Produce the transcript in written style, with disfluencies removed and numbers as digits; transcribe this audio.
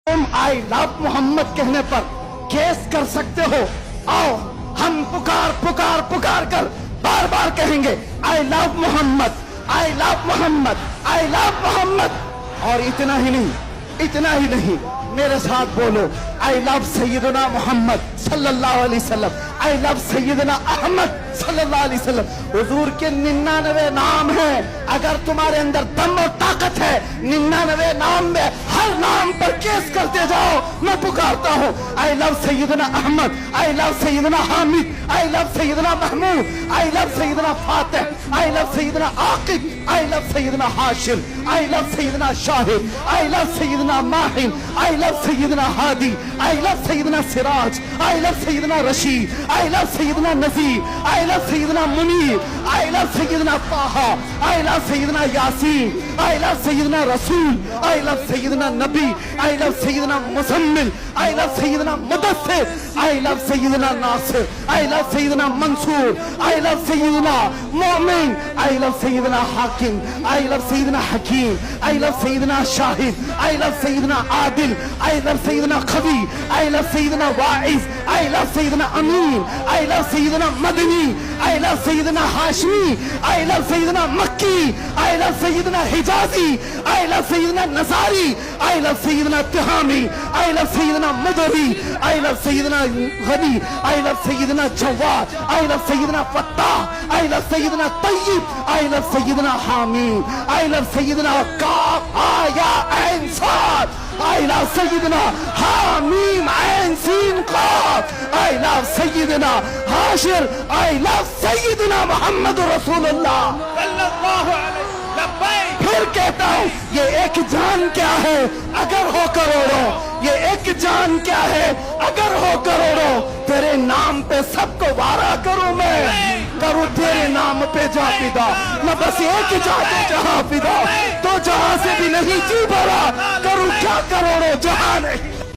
तुम आई लव मोहम्मद कहने पर केस कर सकते हो। आओ हम पुकार पुकार पुकार कर बार बार कहेंगे I love Mohammed, I love Mohammed, I love Mohammed. और इतना ही नहीं मेरे साथ बोलो आई लव सैयदना मोहम्मद सल्लल्लाहु अलैहि वसल्लम, आई लव सैयदना अहमद सल्लल्लाहु अलैहि वसल्लम। हुजूर के 99 नाम हैं। अगर तुम्हारे अंदर दम और ताकत है 99 नाम में हर नाम पर केस करते जाओ। मैं पुकारता हूँ I love Sayyidna Ahmad, I love Sayyidna Hamid, I love Sayyidna Mahmood, I love Sayyidna Fatih, I love Sayyidna Aqib, I love Sayyidna Hashim, I love Sayyidna Shahid, I love Sayyidna Mahin, I love Sayyidna Hadi, I love Sayyidna Siraj, I love Sayyidna Rashid, I love Sayyidna Nazir, I love Sayyidna Munir, I love Sayyidna Taha, I love Sayyidna Yasin, I love Sayyidna Rasool, I love Syedna Nabi, I love Sayyidna Muzammil, I love Sayyidna Mudassir, I love Sayyidna Nasir, I love Sayyidna Mansoor, I love Sayyidna Momin, I love Sayyidna Hakim, I love Sayyidna Hakeem, I love Sayyidna Shahid, I love Sayyidna Adil, I love Sayyidna Khabi, I love Sayyidna Waiz, I love Sayyidna Amin, I love Sayyidna Madani, I love Sayyidna Hashmi, I love Sayyidna Makki, I love Sayyidna Hijazi, I love Sayyidna नज़ारी, I love Sayyidna Tihami, I love Sayyidna Madri, I love Sayyidna Ghani, I love Sayyidna Jawad, I love Sayyidna Fattah, I love Sayyidna Tayyab, I love Sayyidna Hamid, I love Sayyidna काफ आया ऐन साद, I love Sayyidna हामीम ऐन सीन काफ, I love Sayyidna Hashir, I love Sayyidna Muhammad रसूलुल्लाह सल्लल्लाहु अलैहि वसल्लम। फिर कहता हूँ ये एक जान क्या है अगर हो करोड़ों, ये एक जान क्या है अगर हो करोड़ों। तेरे नाम पे सबको वारा करूं मैं, करूं तेरे नाम पे जा फिदा। मैं बस एक जाते जहां फिदा, तो जहां से भी नहीं जी भरा, करूं क्या करोड़ों जहां नहीं।